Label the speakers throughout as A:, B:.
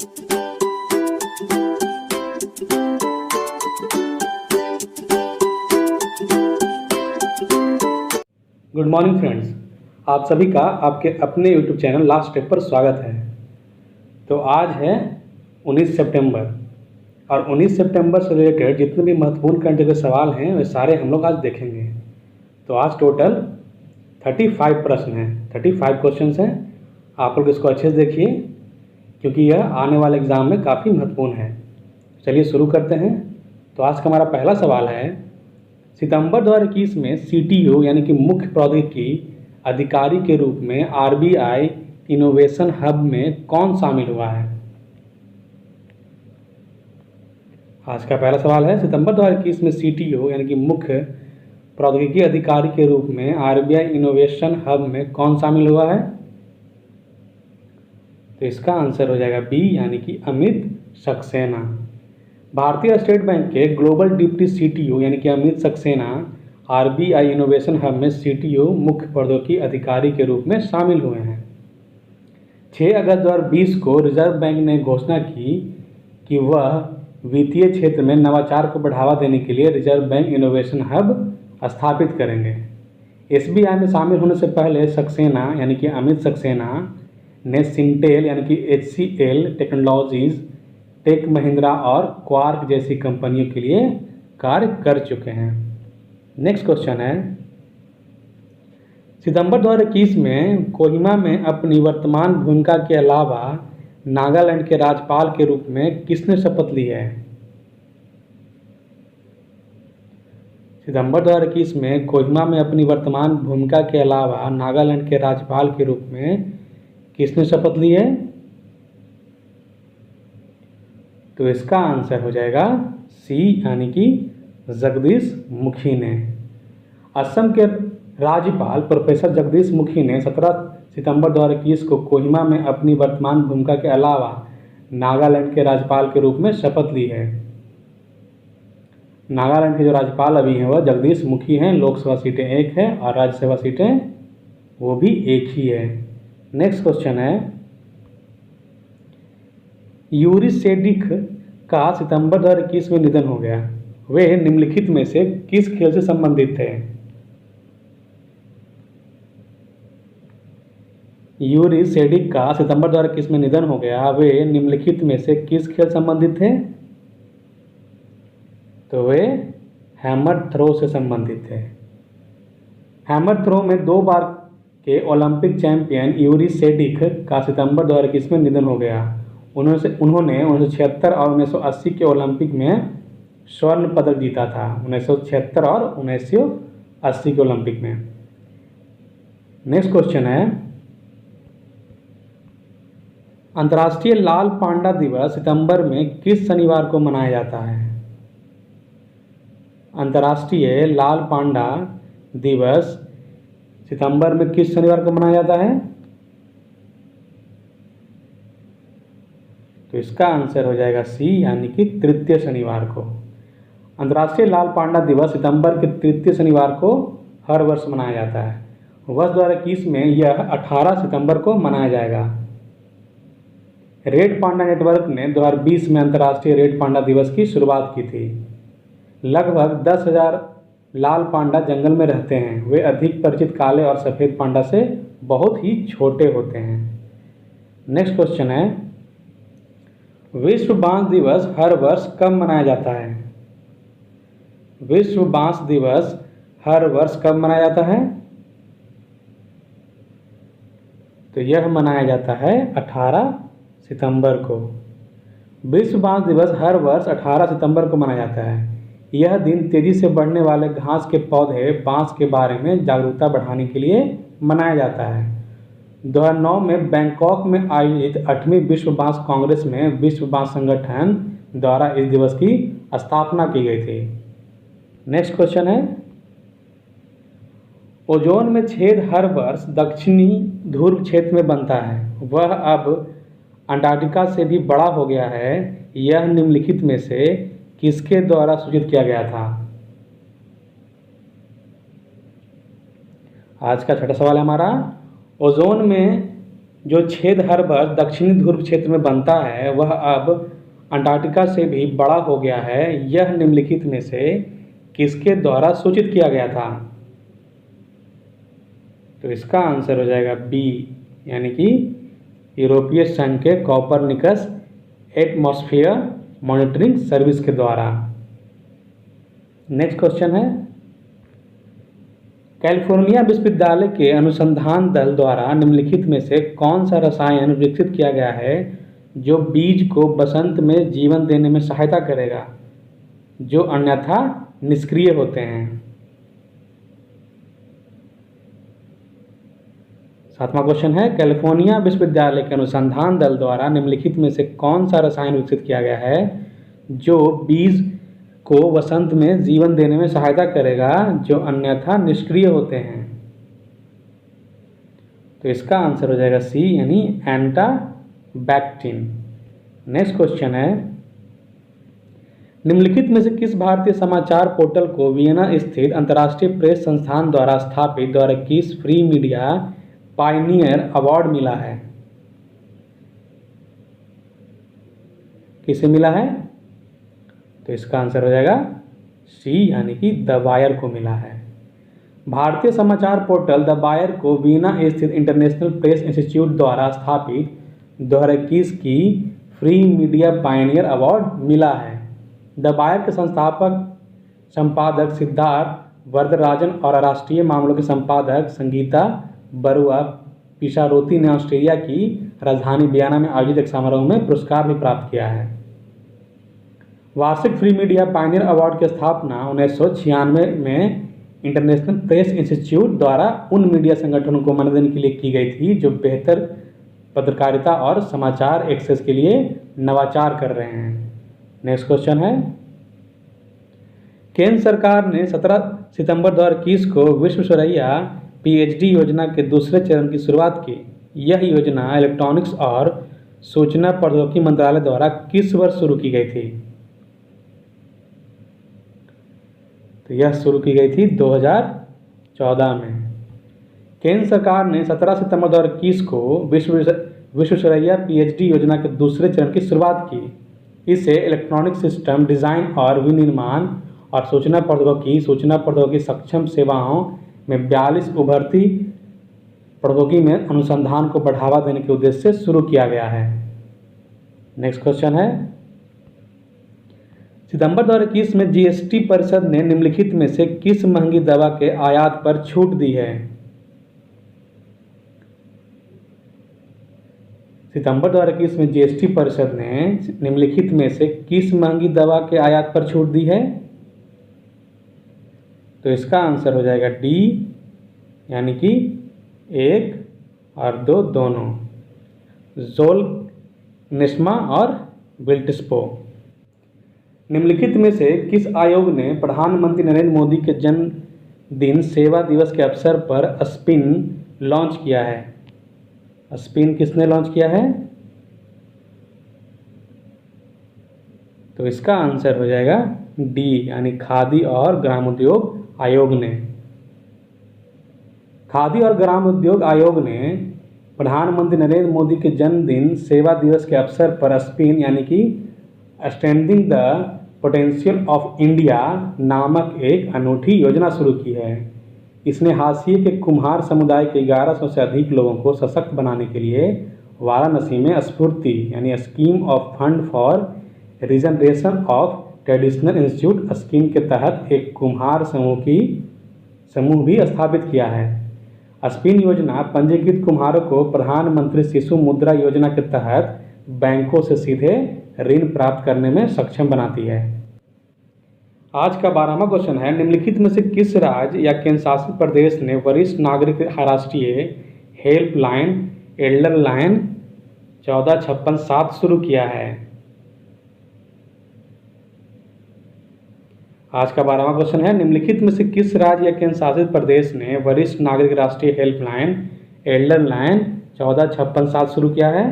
A: Good morning friends, आप सभी का आपके अपने यूट्यूब चैनल लास्ट स्टेप पर स्वागत है। तो आज है 19 सितंबर और 19 सितंबर से रिलेटेड जितने भी महत्वपूर्ण करंट के सवाल हैं वे सारे हम लोग आज देखेंगे। तो आज टोटल 35 प्रश्न हैं, 35 क्वेश्चंस हैं। आप लोग इसको अच्छे से देखिए क्योंकि यह आने वाले एग्ज़ाम में काफ़ी महत्वपूर्ण है। चलिए शुरू करते हैं। तो आज का हमारा पहला सवाल है, सितंबर 2021 में CTO यानी कि मुख्य प्रौद्योगिकी अधिकारी के रूप में RBI इनोवेशन हब में कौन शामिल हुआ है? आज का पहला सवाल है, सितंबर 2021 में CTO यानी कि मुख्य प्रौद्योगिकी अधिकारी के रूप में RBI इनोवेशन हब में कौन शामिल हुआ है? तो इसका आंसर हो जाएगा B यानी कि अमित सक्सेना। भारतीय स्टेट बैंक के ग्लोबल डिप्टी CTO यानी कि Amit Saxena RBI innovation hub में CTO मुख्य प्रौद्योगिकी अधिकारी के रूप में शामिल हुए हैं। 6 अगस्त 2020 को रिजर्व बैंक ने घोषणा की कि वह वित्तीय क्षेत्र में नवाचार को बढ़ावा देने के लिए रिजर्व बैंक इनोवेशन हब स्थापित करेंगे। SBI में शामिल होने से पहले सक्सेना यानी कि अमित सक्सेना ने सिंटेल यानी कि HCL टेक्नोलॉजीज, टेक महिंद्रा और क्वार्क जैसी कंपनियों के लिए कार्य कर चुके हैं। नेक्स्ट क्वेश्चन है, सितंबर 2021 में कोहिमा में अपनी वर्तमान भूमिका के अलावा नागालैंड के राज्यपाल के रूप में किसने शपथ ली है? सितंबर 2021 में कोहिमा में अपनी वर्तमान भूमिका के अलावा नागालैंड के राज्यपाल के रूप में किसने शपथ ली है? तो इसका आंसर हो जाएगा C यानी कि जगदीश मुखी ने। असम के राज्यपाल प्रोफेसर जगदीश मुखी ने 17 सितंबर 2021 को कोहिमा में अपनी वर्तमान भूमिका के अलावा नागालैंड के राज्यपाल के रूप में शपथ ली है। नागालैंड के जो राज्यपाल अभी हैं वह जगदीश मुखी हैं। लोकसभा सीटें 1 है और राज्यसभा सीटें वो भी 1 ही है। नेक्स्ट क्वेश्चन है, यूरी सेडिक का सितंबर 2021 में निधन हो गया। वे निम्नलिखित में से किस खेल से संबंधित थे? यूरी सेडिक का सितंबर 2021 में निधन हो गया। वे निम्नलिखित में से किस खेल से संबंधित थे? तो वे हैमर थ्रो से संबंधित थे। हैमर थ्रो में 2 बार के ओलंपिक चैंपियन यूरी सेडिक का सितंबर 2021 में निधन हो गया। उन्होंने 1976 और 1980 के ओलंपिक में स्वर्ण पदक जीता था। 1976 और 1980 के ओलंपिक में। नेक्स्ट क्वेश्चन है, अंतर्राष्ट्रीय लाल पांडा दिवस सितंबर में किस शनिवार को मनाया जाता है? अंतर्राष्ट्रीय लाल पांडा दिवस सितंबर में किस शनिवार को मनाया जाता है? तो इसका आंसर हो जाएगा C यानी कि तृतीय शनिवार को। अंतर्राष्ट्रीय लाल पांडा दिवस सितंबर के तृतीय शनिवार को हर वर्ष मनाया जाता है। वर्ष 2021 में यह 18 सितंबर को मनाया जाएगा। रेड पांडा नेटवर्क ने 2020 में अंतर्राष्ट्रीय रेड पांडा दिवस की शुरुआत की थी। लगभग 10,000 लाल पांडा जंगल में रहते हैं। वे अधिक परिचित काले और सफ़ेद पांडा से बहुत ही छोटे होते हैं। नेक्स्ट क्वेश्चन है, विश्व बांस दिवस हर वर्ष कब मनाया जाता है? विश्व बांस दिवस हर वर्ष कब मनाया जाता है? तो यह मनाया जाता है 18 सितंबर को। विश्व बांस दिवस हर वर्ष 18 सितंबर को मनाया जाता है। यह दिन तेजी से बढ़ने वाले घास के पौधे बांस के बारे में जागरूकता बढ़ाने के लिए मनाया जाता है। 2009 में बैंकॉक में आयोजित 8वीं विश्व बांस कांग्रेस में विश्व बांस संगठन द्वारा इस दिवस की स्थापना की गई थी। नेक्स्ट क्वेश्चन है, ओजोन में छेद हर वर्ष दक्षिणी ध्रुव क्षेत्र में बनता है। वह अब अंटार्कटिका से भी बड़ा हो गया है। यह निम्नलिखित में से किसके द्वारा सूचित किया गया था? आज का छठा सवाल है हमारा, ओजोन में जो छेद हर वर्ष दक्षिणी ध्रुव क्षेत्र में बनता है वह अब अंटार्कटिका से भी बड़ा हो गया है, यह निम्नलिखित में से किसके द्वारा सूचित किया गया था? तो इसका आंसर हो जाएगा बी, यानी कि यूरोपीय संघ के कोपरनिकस एटमॉस्फेयर मॉनिटरिंग सर्विस के द्वारा। नेक्स्ट क्वेश्चन है, कैलिफोर्निया विश्वविद्यालय के अनुसंधान दल द्वारा निम्नलिखित में से कौन सा रसायन विकसित किया गया है जो बीज को वसंत में जीवन देने में सहायता करेगा, जो अन्यथा निष्क्रिय होते हैं? 7वां क्वेश्चन है, कैलिफोर्निया विश्वविद्यालय के अनुसंधान दल द्वारा निम्नलिखित में से कौन सा रसायन विकसित किया गया है जो बीज को वसंत में जीवन देने में सहायता करेगा, जो अन्यथा निष्क्रिय होते हैं? तो इसका आंसर हो जाएगा सी, यानी एंटाबैक्टिन। नेक्स्ट क्वेश्चन है, निम्नलिखित में से किस भारतीय समाचार पोर्टल को वियना स्थित अंतर्राष्ट्रीय प्रेस संस्थान द्वारा स्थापित द्वारा किस फ्री मीडिया पायनियर अवार्ड मिला है? किसे मिला है? तो इसका आंसर हो जाएगा सी, यानी कि द वायर को मिला है। भारतीय समाचार पोर्टल द वायर को वियना स्थित इंटरनेशनल प्रेस इंस्टीट्यूट द्वारा स्थापित 2021 की फ्री मीडिया पायनियर अवार्ड मिला है। द वायर के संस्थापक संपादक सिद्धार्थ वरदराजन और राष्ट्रीय मामलों के संपादक संगीता बरुआ पिशारोती ने ऑस्ट्रेलिया की राजधानी वियना में आयोजित एक समारोह में पुरस्कार भी प्राप्त किया है। वार्षिक फ्री मीडिया पायनियर अवार्ड की स्थापना 1996 में इंटरनेशनल प्रेस इंस्टीट्यूट द्वारा उन मीडिया संगठनों को मदद देने के लिए की गई थी जो बेहतर पत्रकारिता और समाचार एक्सेस के लिए नवाचार कर रहे हैं। नेक्स्ट क्वेश्चन है, केंद्र सरकार ने 17 सितंबर 2021 को विश्वेश्वरैया पीएचडी योजना के दूसरे चरण की शुरुआत की। यह योजना इलेक्ट्रॉनिक्स और सूचना प्रौद्योगिकी मंत्रालय द्वारा किस वर्ष शुरू की गई थी? तो यह शुरू की गई थी 2014 में। केंद्र सरकार ने 17 सितंबर 2021 को विश्वेश्वरैया पीएचडी योजना के दूसरे चरण की शुरुआत की। इसे इलेक्ट्रॉनिक सिस्टम डिज़ाइन और विनिर्माण और सूचना प्रौद्योगिकी सक्षम सेवाओं में 42 उभरती प्रौद्योगिकी में अनुसंधान को बढ़ावा देने के उद्देश्य से शुरू किया गया है। नेक्स्ट क्वेश्चन है, सितंबर 2021 में जीएसटी परिषद ने निम्नलिखित में से किस महंगी दवा के आयात पर छूट दी है? सितंबर 2021 में जीएसटी परिषद ने निम्नलिखित में से किस महंगी दवा के आयात पर छूट दी है? तो इसका आंसर हो जाएगा डी, यानी कि 1 और 2 दोनों, ज़ोलनेस्मा और विल्टिस्पो। निम्नलिखित में से किस आयोग ने प्रधानमंत्री नरेंद्र मोदी के जन्मदिन सेवा दिवस के अवसर पर स्पिन लॉन्च किया है? स्पिन किसने लॉन्च किया है? तो इसका आंसर हो जाएगा डी, यानी खादी और ग्रामोद्योग आयोग ने। खादी और ग्रामोद्योग आयोग ने प्रधानमंत्री नरेंद्र मोदी के जन्मदिन सेवा दिवस के अवसर पर स्पिन, यानी कि strengthening the potential of India नामक एक अनूठी योजना शुरू की है। इसने हाशिए के कुम्हार समुदाय के 1100 से अधिक लोगों को सशक्त बनाने के लिए वाराणसी में स्फूर्ति, यानी scheme of fund for regeneration of traditional institute scheme के तहत एक कुम्हार समूह भी स्थापित किया है। स्पिन योजना पंजीकृत कुम्हारों को प्रधानमंत्री शिशु मुद्रा योजना के तहत बैंकों से सीधे ऋण प्राप्त करने में सक्षम बनाती है। आज का 12वां क्वेश्चन है, निम्नलिखित में से किस राज्य या केंद्र शासित प्रदेश ने वरिष्ठ नागरिक राष्ट्रीय हेल्पलाइन एल्डर लाइन 1456 शुरू किया है? आज का 12वां क्वेश्चन है, निम्नलिखित में से किस राज्य या केंद्र शासित प्रदेश ने वरिष्ठ नागरिक राष्ट्रीय हेल्पलाइन एल्डर लाइन 1456 शुरू किया है?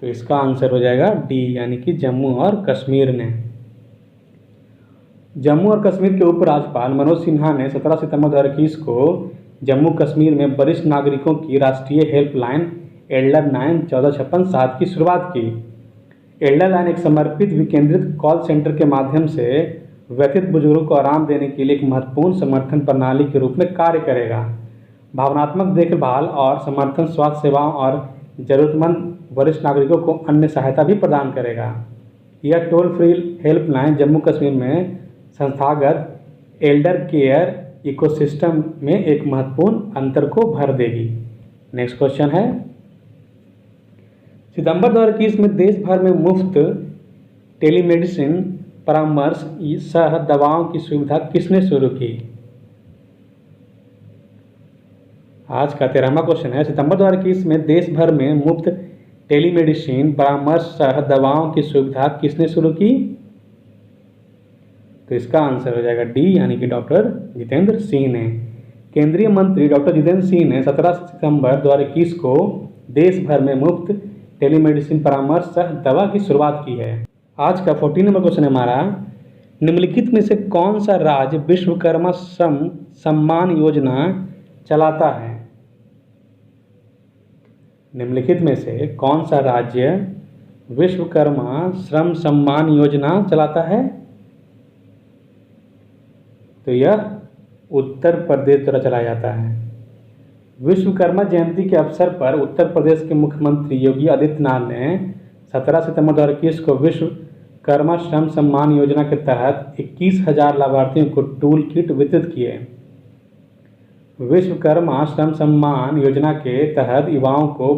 A: तो इसका आंसर हो जाएगा डी, यानी कि जम्मू और कश्मीर ने। जम्मू और कश्मीर के उपराज्यपाल मनोज सिन्हा ने 17 सितंबर 2021 को जम्मू कश्मीर में वरिष्ठ नागरिकों की राष्ट्रीय हेल्पलाइन एल्डर 9 1456 की शुरुआत की। एल्डर लाइन एक समर्पित विकेंद्रित कॉल सेंटर के माध्यम से व्यथित बुजुर्गों को आराम देने के लिए एक महत्वपूर्ण समर्थन प्रणाली के रूप में कार्य करेगा। भावनात्मक देखभाल और समर्थन, स्वास्थ्य सेवाओं और जरूरतमंद वरिष्ठ नागरिकों को अन्य सहायता भी प्रदान करेगा। यह toll free helpline Jammu Kashmir में संस्थागत एल्डर केयर इकोसिस्टम में एक महत्वपूर्ण अंतर को भर देगी। नेक्स्ट क्वेश्चन है, सितंबर 2021 में देश भर में मुफ्त टेलीमेडिसिन परामर्श सह दवाओं की सुविधा किसने शुरू की? आज का 13वां क्वेश्चन है, सितंबर 2021 में देश भर में मुफ्त टेलीमेडिसिन परामर्श सह दवाओं की सुविधा किसने शुरू की? तो इसका आंसर हो जाएगा डी, यानी कि डॉक्टर जितेंद्र सिंह ने। केंद्रीय मंत्री डॉक्टर जितेंद्र सिंह ने 17 सितंबर 2021 को देश भर में मुफ्त टेलीमेडिसिन परामर्श सह दवा की शुरुआत की है। आज का 14 नंबर क्वेश्चन है हमारा, निम्नलिखित में से कौन सा राज्य विश्वकर्मा श्रम सम्मान योजना चलाता है? निम्नलिखित में से कौन सा राज्य विश्वकर्मा श्रम सम्मान योजना चलाता है? तो यह उत्तर प्रदेश द्वारा चलाया जाता है। विश्वकर्मा जयंती के अवसर पर उत्तर प्रदेश के मुख्यमंत्री योगी आदित्यनाथ ने 17 सितंबर 2021 को विश्वकर्मा श्रम सम्मान योजना के तहत 21,000 लाभार्थियों को टूल किट वितरित किए। विश्वकर्मा श्रम सम्मान योजना के तहत युवाओं को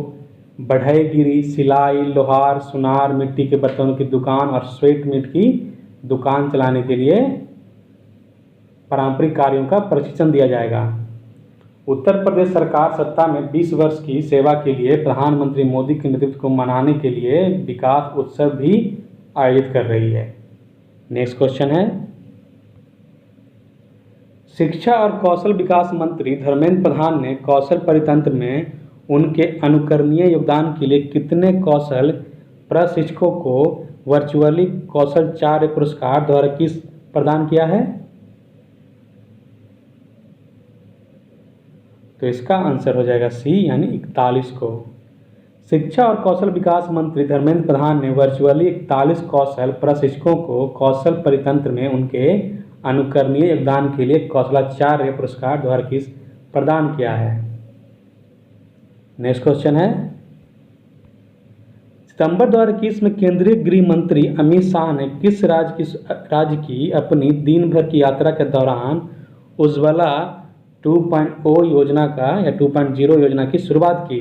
A: बढ़ईगिरी, सिलाई, लोहार, सुनार, मिट्टी के बर्तनों की दुकान और स्वेट मीट की दुकान चलाने के लिए पारंपरिक कार्यों का प्रशिक्षण दिया जाएगा। उत्तर प्रदेश सरकार सत्ता में 20 वर्ष की सेवा के लिए प्रधानमंत्री मोदी के नेतृत्व को मनाने के लिए विकास उत्सव भी आयोजित कर रही है। नेक्स्ट क्वेश्चन है, शिक्षा और कौशल विकास मंत्री धर्मेंद्र प्रधान ने कौशल परितंत्र में उनके अनुकरणीय योगदान के लिए कितने कौशल प्रशिक्षकों को वर्चुअली कौशलचार्य पुरस्कार द्वारा किस प्रदान किया है? तो इसका आंसर हो जाएगा सी, यानी 41 को। शिक्षा और कौशल विकास मंत्री धर्मेंद्र प्रधान ने वर्चुअली 41 कौशल प्रशिक्षकों को कौशल परितंत्र में उनके अनुकरणीय योगदान के लिए कौशलाचार्य पुरस्कार द्वारा किस प्रदान किया है। नेक्स्ट क्वेश्चन है, सितंबर 2021 में केंद्रीय गृह मंत्री अमित शाह ने किस राज्य की अपनी दिन भर की यात्रा के दौरान उज्ज्वला 2.0 योजना का या 2.0 योजना की शुरुआत की?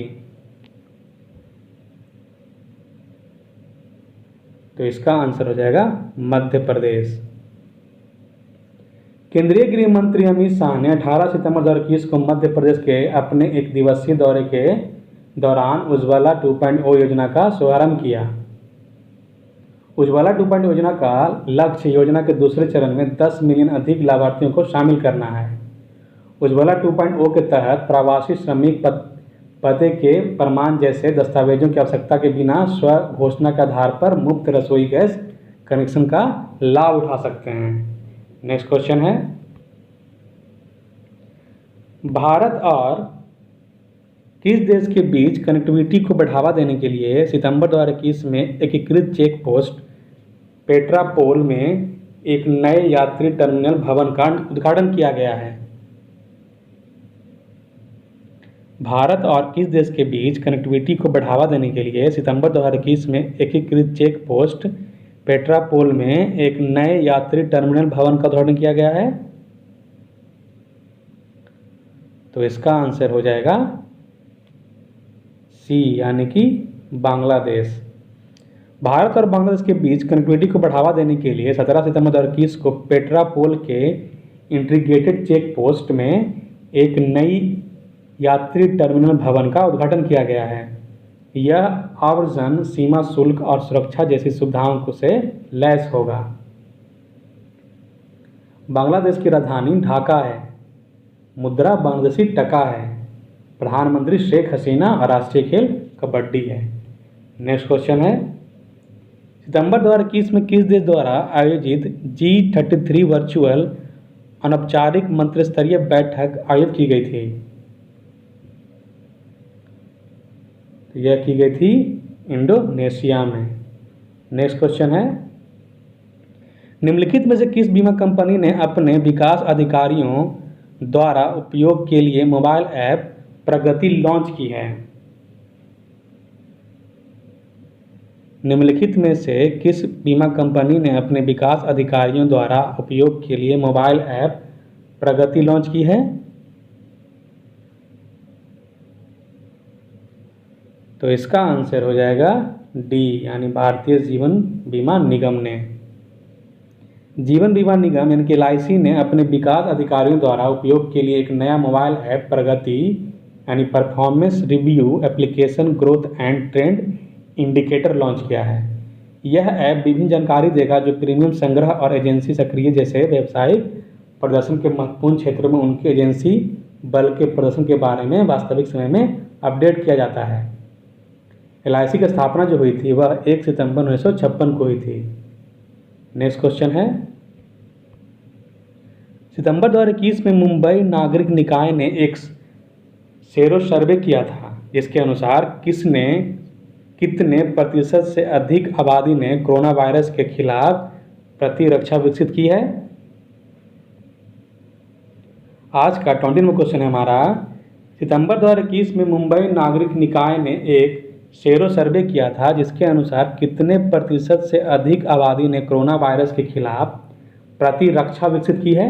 A: तो इसका आंसर हो जाएगा मध्य प्रदेश। केंद्रीय गृह मंत्री अमित शाह ने 18 सितंबर 2021 को मध्य प्रदेश के अपने एक दिवसीय दौरे के दौरान उज्ज्वला 2.0 योजना का शुभारंभ किया। उज्ज्वला 2.0 योजना का लक्ष्य योजना के दूसरे चरण में 10 मिलियन अधिक लाभार्थियों को शामिल करना है। उज्ज्वला 2.0 के तहत प्रवासी श्रमिक पते के प्रमाण जैसे दस्तावेजों की आवश्यकता के बिना स्व घोषणा के आधार पर मुफ्त रसोई गैस कनेक्शन का लाभ उठा सकते हैं। नेक्स्ट क्वेश्चन है, भारत और किस देश के बीच कनेक्टिविटी को बढ़ावा देने के लिए सितंबर 2021 में एकीकृत चेक पोस्ट पेट्रापोल में एक नए यात्री टर्मिनल भवन का उद्घाटन किया गया है? भारत और किस देश के बीच कनेक्टिविटी को बढ़ावा देने के लिए सितंबर 2021 में एकीकृत चेक पोस्ट पेट्रापोल में एक नए यात्री टर्मिनल भवन का उद्घाटन किया गया है? तो इसका आंसर हो जाएगा सी, यानी कि बांग्लादेश। भारत और बांग्लादेश के बीच कनेक्टिविटी को बढ़ावा देने के लिए 17 सितंबर 2021 को पेट्रापोल के इंटीग्रेटेड चेक पोस्ट में एक नई यात्री टर्मिनल भवन का उद्घाटन किया गया है। यह आव्रजन, सीमा शुल्क और सुरक्षा जैसी सुविधाओं से लैस होगा। बांग्लादेश की राजधानी ढाका है। मुद्रा बांग्लादेशी टका है। प्रधानमंत्री शेख हसीना और राष्ट्रीय खेल कबड्डी है। नेक्स्ट क्वेश्चन है, सितंबर 2021 में किस देश द्वारा आयोजित G33 वर्चुअल अनौपचारिक मंत्रिस्तरीय बैठक आयोजित की गई थी? यह की गई थी इंडोनेशिया में। नेक्स्ट क्वेश्चन है, निम्नलिखित में से किस बीमा कंपनी ने अपने विकास अधिकारियों द्वारा उपयोग के लिए मोबाइल ऐप प्रगति लॉन्च की है? निम्नलिखित में से किस बीमा कंपनी ने अपने विकास अधिकारियों द्वारा उपयोग के लिए मोबाइल ऐप प्रगति लॉन्च की है? तो इसका आंसर हो जाएगा डी, यानी भारतीय जीवन बीमा निगम ने। जीवन बीमा निगम यानी कि LIC ने अपने विकास अधिकारियों द्वारा उपयोग के लिए एक नया मोबाइल ऐप प्रगति यानी performance review application growth and trend indicator launch किया है। यह ऐप विभिन्न जानकारी देगा जो प्रीमियम संग्रह और एजेंसी सक्रिय जैसे व्यावसायिक प्रदर्शन के महत्वपूर्ण क्षेत्रों में उनकी एजेंसी बल के प्रदर्शन के बारे में वास्तविक समय में अपडेट किया जाता है। LIC की स्थापना जो हुई थी वह 1 सितंबर 1956 को हुई थी। नेक्स्ट क्वेश्चन है, सितंबर 2021 में मुंबई नागरिक निकाय ने एक सेरो सर्वे किया था जिसके अनुसार कितने प्रतिशत से अधिक आबादी ने कोरोना वायरस के खिलाफ प्रतिरक्षा विकसित की है? आज का 20वां क्वेश्चन है हमारा, सितंबर 2021 में मुंबई नागरिक निकाय ने एक सेरो सर्वे किया था जिसके अनुसार कितने प्रतिशत से अधिक आबादी ने कोरोना वायरस के खिलाफ प्रतिरक्षा विकसित की है?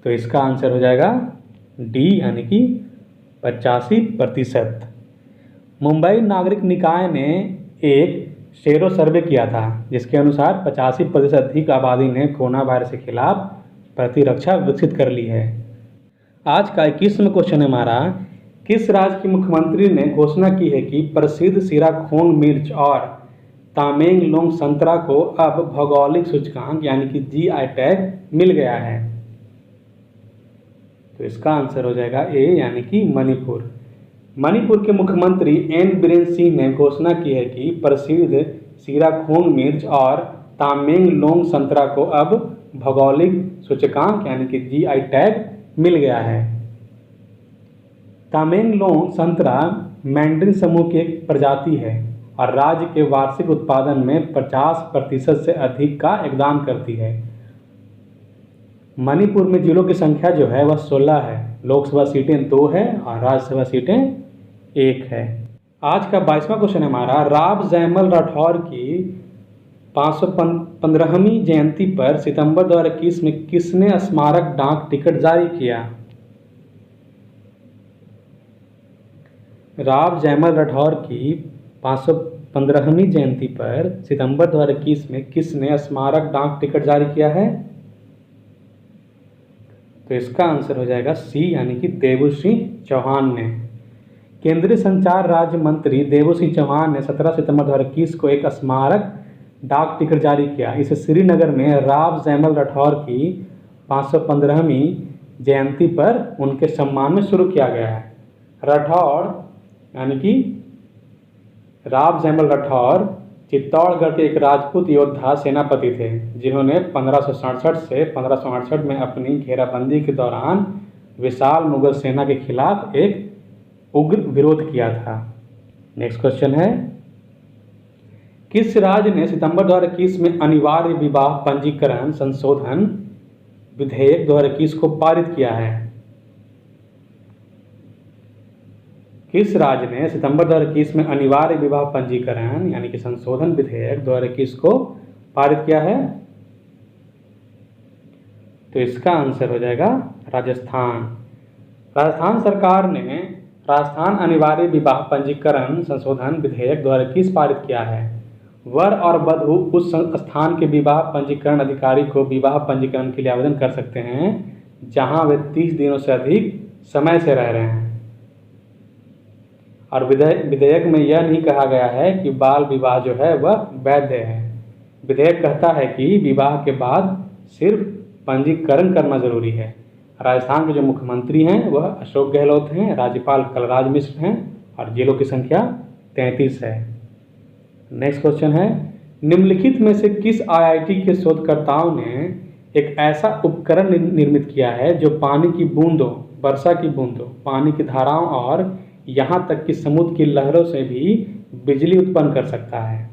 A: तो इसका आंसर हो जाएगा डी, यानी कि 85%। मुंबई नागरिक निकाय ने एक सेरो सर्वे किया था जिसके अनुसार 85% अधिक आबादी ने कोरोना वायरस के खिलाफ प्रतिरक्षा विकसित कर ली है। आज का 21वां क्वेश्चन है हमारा, किस राज्य के मुख्यमंत्री ने घोषणा की है कि प्रसिद्ध सीराखोंग मिर्च और तामेंगलोंग संतरा को अब भौगोलिक सूचकांक यानी कि GI टैग मिल गया है? तो इसका आंसर हो जाएगा ए, यानी कि मणिपुर। मणिपुर के मुख्यमंत्री एन बीरेन सिंह ने घोषणा की है कि प्रसिद्ध सीराखोंग मिर्च और तामेंगलोंग संतरा को अब भौगोलिक सूचकांक यानी कि GI टैग मिल गया है। तामेंगलोंग संतरा मैंड्रिन समूह की एक प्रजाति है और राज्य के वार्षिक उत्पादन में 50% से अधिक का योगदान करती है। मणिपुर में जिलों की संख्या जो है वह 16 है, लोकसभा सीटें 2 है और राज्यसभा सीटें 1 है। आज का 22वां क्वेश्चन है हमारा, राव जयमल राठौर की 515वीं जयंती पर सितंबर 2021 में किसने स्मारक डाक टिकट जारी किया? राव जयमल राठौर की 515वीं जयंती पर सितंबर 2021 में किसने स्मारक डाक टिकट जारी किया है? तो इसका आंसर हो जाएगा सी, यानी कि देवू सिंह चौहान ने। केंद्रीय संचार राज्य मंत्री देवू सिंह चौहान ने 17 सितंबर 2021 को एक स्मारक डाक टिकट जारी किया। इसे श्रीनगर में राव जयमल राठौर की 515वीं जयंती पर उनके सम्मान में शुरू किया गया है। राठौर यानी कि राव जयमल राठौर चित्तौड़गढ़ के एक राजपूत योद्धा सेनापति थे जिन्होंने 1567 से 1568 में अपनी घेराबंदी के दौरान विशाल मुगल सेना के खिलाफ एक उग्र विरोध किया था। नेक्स्ट क्वेश्चन है, किस राज्य ने सितंबर 2021 में अनिवार्य विवाह पंजीकरण संशोधन विधेयक 2021 को पारित किया है? किस राज्य ने सितंबर 2021 में अनिवार्य विवाह पंजीकरण यानी कि संशोधन विधेयक 2021 को पारित किया है? तो इसका आंसर हो जाएगा राजस्थान। राजस्थान सरकार ने राजस्थान अनिवार्य विवाह पंजीकरण संशोधन विधेयक 2021 पारित किया है। वर और वधू उस स्थान के विवाह पंजीकरण अधिकारी को विवाह पंजीकरण के लिए आवेदन कर सकते हैं जहां वे 30 दिनों से अधिक समय से रह रहे हैं। और विधेयक में यह नहीं कहा गया है कि बाल विवाह जो है वह वैध है। विधेयक कहता है कि विवाह के बाद सिर्फ पंजीकरण करना जरूरी है। राजस्थान के जो मुख्यमंत्री हैं वह अशोक गहलोत हैं, राज्यपाल कलराज मिश्र हैं और जिलों की संख्या 33 है। नेक्स्ट क्वेश्चन है, निम्नलिखित में से किस IIT के शोधकर्ताओं ने एक ऐसा उपकरण निर्मित किया है जो पानी की बूंदों वर्षा की बूंदों, पानी की धाराओं और यहाँ तक कि समुद्र की लहरों से भी बिजली उत्पन्न कर सकता है।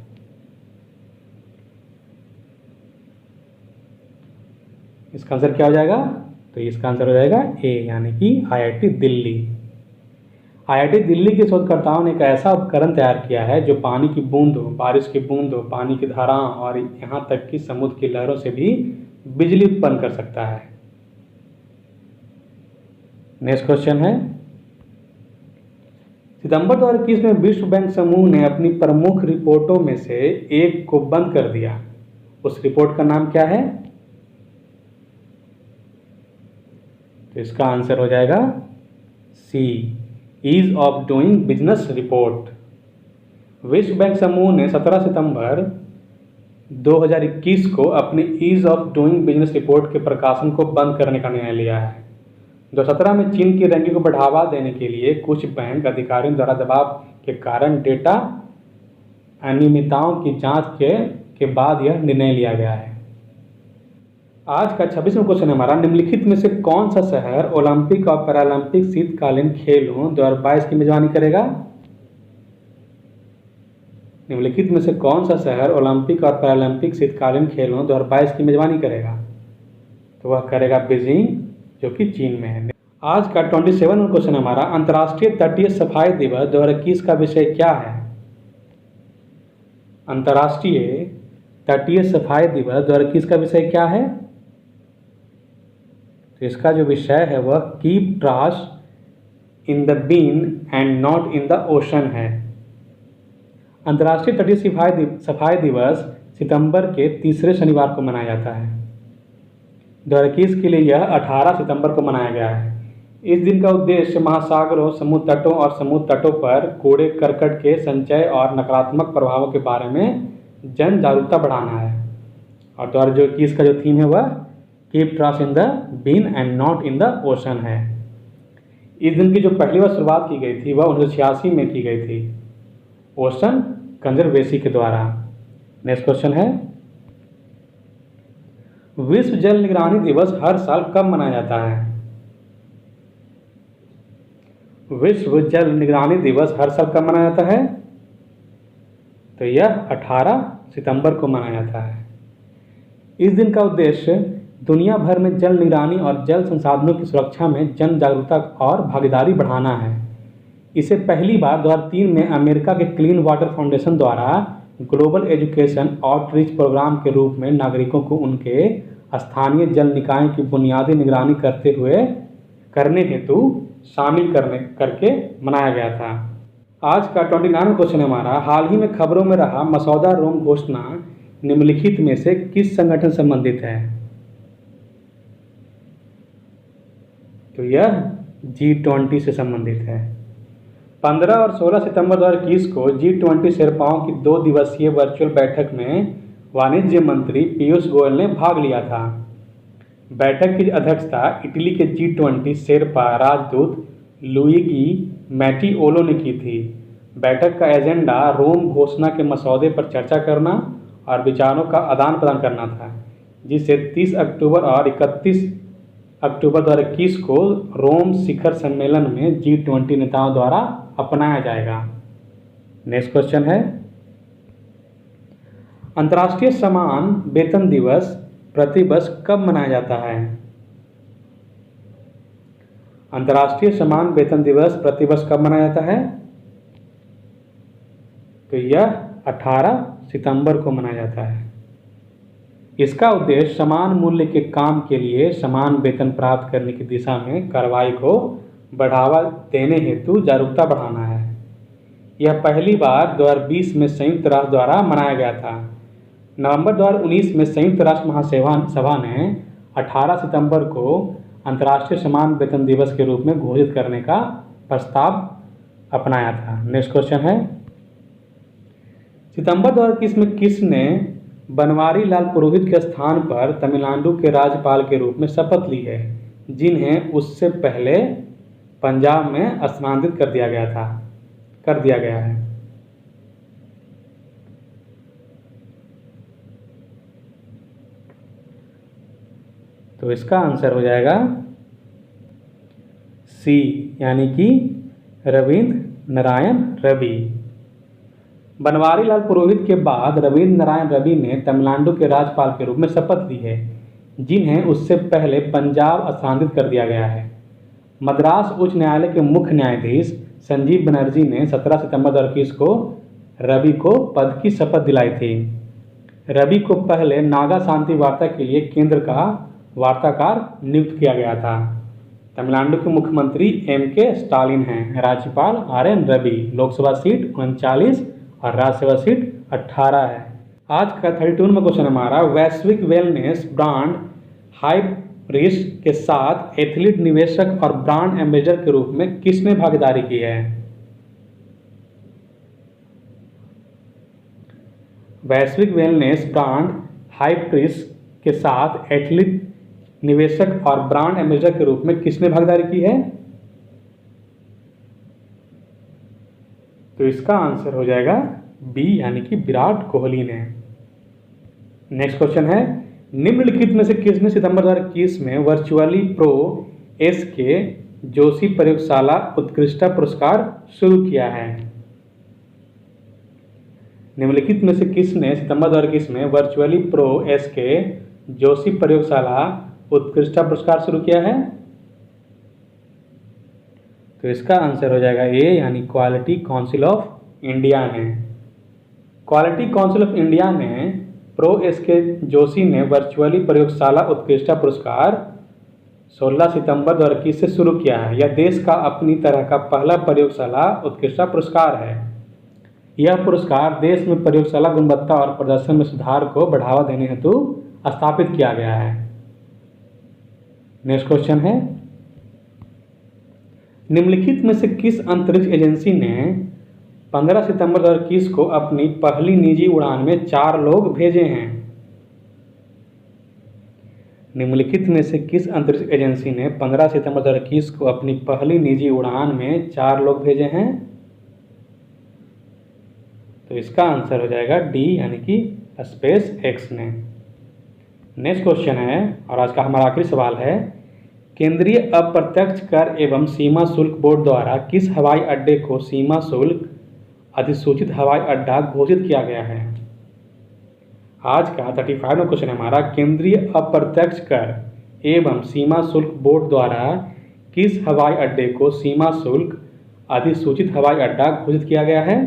A: इसका आंसर क्या हो जाएगा? तो इसका आंसर हो जाएगा ए, यानी कि आईआईटी दिल्ली। आईआईटी दिल्ली के शोधकर्ताओं ने एक ऐसा उपकरण तैयार किया है जो पानी की बूंदों, बारिश की बूंदों, पानी की धाराओं और यहाँ तक कि समुद्र की लहरों से भी बिजली उत्पन्न कर सकता है। नेक्स्ट क्वेश्चन है, सितंबर 2021 में विश्व बैंक समूह ने अपनी प्रमुख रिपोर्टों में से एक को बंद कर दिया। उस रिपोर्ट का नाम क्या है? तो इसका आंसर हो जाएगा C, ease of doing business report. विश्व बैंक समूह ने 17 सितंबर 2021 को अपनी ease of doing business report के प्रकाशन को बंद करने का निर्णय लिया है। 2017 में चीन की रैंकिंग को बढ़ावा देने के लिए कुछ बैंक अधिकारियों द्वारा दबाव के कारण डेटा अनियमितताओं की जांच के बाद यह निर्णय लिया गया है। आज का 26वां क्वेश्चन हमारा, निम्नलिखित में से कौन सा शहर ओलंपिक और पैरालंपिक शीतकालीन खेलों 2022 की मेजबानी करेगा? निम्नलिखित में से कौन सा शहर ओलंपिक और पैरालंपिक शीतकालीन खेलों 2022 की मेजबानी करेगा? तो वह करेगा बीजिंग, जो कि चीन में है। आज का 27वां क्वेश्चन हमारा, अंतर्राष्ट्रीय तटीय सफाई दिवस 2021 का विषय क्या है? अंतर्राष्ट्रीय तटीय सफाई दिवस 2021 का विषय क्या है? तो इसका जो विषय है वह keep trash in the bin and not in the ocean है। अंतर्राष्ट्रीय तटीय सफाई दिवस सितंबर के तीसरे शनिवार को मनाया जाता है। 2021 के लिए यह 18 सितंबर को मनाया गया है। इस दिन का उद्देश्य महासागरों, समुद्र तटों और समुद्र तटों पर कूड़े करकट के संचय और नकारात्मक प्रभावों के बारे में जन जागरूकता बढ़ाना है। और 2021 का जो थीम है वह keep trash in the bin and not in the ocean है। इस दिन की जो पहली बार शुरुआत की गई थी वह 1986 में की गई थी, ओशन कंजर्वेसी के द्वारा। नेक्स्ट क्वेश्चन है, विश्व जल निगरानी दिवस हर साल कब मनाया जाता है? विश्व जल निगरानी दिवस हर साल कब मनाया जाता है? तो यह 18 सितंबर को मनाया जाता है। इस दिन का उद्देश्य दुनिया भर में जल निगरानी और जल संसाधनों की सुरक्षा में जन जागरूकता और भागीदारी बढ़ाना है। इसे पहली बार 2003 में अमेरिका के क्लीन वाटर फाउंडेशन द्वारा ग्लोबल एजुकेशन आउटरीच प्रोग्राम के रूप में नागरिकों को उनके स्थानीय जल निकायों की बुनियादी निगरानी करने हेतु शामिल करके मनाया गया था। आज का 29वां क्वेश्चन हमारा, हाल ही में खबरों में रहा मसौदा रोम घोषणा निम्नलिखित में से किस संगठन से संबंधित है? तो यह G20 से संबंधित है। 15 और 16 सितंबर 2021 को G20 शेर्पाओं की 2 दिवसीय वर्चुअल बैठक में वाणिज्य मंत्री पीयूष गोयल ने भाग लिया था। बैठक की अध्यक्षता इटली के G20 शेर्पा राजदूत लुइगी मैटिओलो ने की थी। बैठक का एजेंडा रोम घोषणा के मसौदे पर चर्चा करना और विचारों का आदान प्रदान करना था, जिसे 30 अक्टूबर और 31 अक्टूबर 2021 को रोम शिखर सम्मेलन में G20 नेताओं द्वारा अपनाया जाएगा। नेक्स्ट क्वेश्चन है, अंतर्राष्ट्रीय समान वेतन दिवस प्रतिवर्ष कब मनाया जाता है? अंतर्राष्ट्रीय समान वेतन दिवस प्रतिवर्ष कब मनाया जाता है? तो यह 18 सितंबर को मनाया जाता है। इसका उद्देश्य समान मूल्य के काम के लिए समान वेतन प्राप्त करने की दिशा में कार्रवाई को बढ़ावा देने हेतु जागरूकता बढ़ाना है। यह पहली बार 2020 में संयुक्त राष्ट्र द्वारा मनाया गया था। नवंबर 2019 में संयुक्त राष्ट्र महासभा ने 18 सितंबर को अंतर्राष्ट्रीय समान वेतन दिवस के रूप में घोषित करने का प्रस्ताव अपनाया था। नेक्स्ट क्वेश्चन है, सितंबर 2021 में किसने बनवारी लाल पुरोहित के स्थान पर तमिलनाडु के राज्यपाल के रूप में शपथ ली है, जिन्हें उससे पहले पंजाब में स्थानांतरित कर दिया गया है? तो इसका आंसर हो जाएगा सी यानी कि रविंद्र नारायण रवि। बनवारी लाल पुरोहित के बाद रविंद्र नारायण रवि ने तमिलनाडु के राज्यपाल के रूप में शपथ ली है, जिन्हें उससे पहले पंजाब स्थानांतरित कर दिया गया है। मद्रास उच्च न्यायालय के मुख्य न्यायाधीश संजीव बनर्जी ने 17 सितंबर 2021 को रवि को पद की शपथ दिलाई थी। रवि को पहले नागा शांति वार्ता के लिए केंद्र का वार्ताकार नियुक्त किया गया था। तमिलनाडु के मुख्यमंत्री M.K. स्टालिन हैं। राज्यपाल RN रवि। लोकसभा सीट 39 और राज्यसभा सीट 18 है। आज का 32 में क्वेश्चन हमारा, वैश्विक वेलनेस ब्रांड हाइप्रिस्ट के साथ एथलीट निवेशक और ब्रांड एम्बेसडर के रूप में किसने भागीदारी की है? वैश्विक वेलनेस ब्रांड हाइप्रिस्ट के साथ एथलीट निवेशक और ब्रांड एम्बेसडर के रूप में किसने भागीदारी की है? तो इसका आंसर हो जाएगा बी यानी कि विराट कोहली ने। नेक्स्ट क्वेश्चन है, निम्नलिखित में से किसने सितंबर 2021 में वर्चुअली प्रो SK जोशी प्रयोगशाला उत्कृष्टता पुरस्कार शुरू किया है? निम्नलिखित में से किसने सितंबर 2021 में वर्चुअली प्रो SK जोशी प्रयोगशाला उत्कृष्टता पुरस्कार शुरू किया है? तो इसका आंसर हो जाएगा ए यानी क्वालिटी काउंसिल ऑफ इंडिया ने। क्वालिटी काउंसिल ऑफ इंडिया ने प्रो SK जोशी ने वर्चुअली प्रयोगशाला उत्कृष्टता पुरस्कार 16 सितंबर 2021 से शुरू किया है। यह देश का अपनी तरह का पहला प्रयोगशाला उत्कृष्टता पुरस्कार है। यह पुरस्कार देश में प्रयोगशाला गुणवत्ता और प्रदर्शन में सुधार को बढ़ावा देने हेतु स्थापित किया गया है। नेक्स्ट क्वेश्चन है, निम्नलिखित में से किस अंतरिक्ष एजेंसी ने 15 सितंबर 2021 को अपनी पहली निजी उड़ान में 4 लोग भेजे हैं? निम्नलिखित में से किस अंतरिक्ष एजेंसी ने 15 सितंबर 2021 को अपनी पहली निजी उड़ान में 4 लोग भेजे हैं? तो इसका आंसर हो जाएगा डी यानी कि स्पेस एक्स ने। नेक्स्ट क्वेश्चन है और आज का हमारा आखिरी सवाल है, केंद्रीय अप्रत्यक्ष कर एवं सीमा शुल्क बोर्ड द्वारा किस हवाई अड्डे को सीमा शुल्क अधिसूचित हवाई अड्डा घोषित किया गया है? आज का 35 में क्वेश्चन हमारा, केंद्रीय अप्रत्यक्ष कर एवं सीमा शुल्क बोर्ड द्वारा किस हवाई अड्डे को सीमा शुल्क अधिसूचित हवाई अड्डा घोषित किया गया है?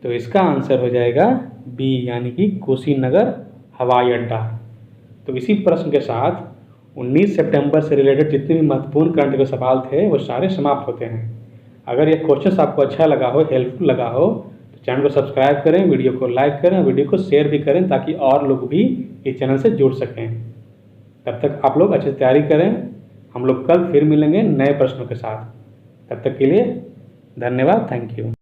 A: तो इसका आंसर हो जाएगा बी यानी कि कुशीनगर हवाई अड्डा। तो इसी प्रश्न के साथ 19 सितंबर से रिलेटेड जितने भी महत्वपूर्ण करंट के सवाल थे वो सारे समाप्त होते हैं। अगर ये क्वेश्चन आपको अच्छा लगा हो, हेल्पफुल लगा हो, तो चैनल को सब्सक्राइब करें, वीडियो को लाइक करें, वीडियो को शेयर भी करें ताकि और लोग भी इस चैनल से जुड़ सकें। तब तक आप लोग अच्छे से तैयारी करें। हम लोग कल फिर मिलेंगे नए प्रश्नों के साथ। तब तक के लिए धन्यवाद। Thank you.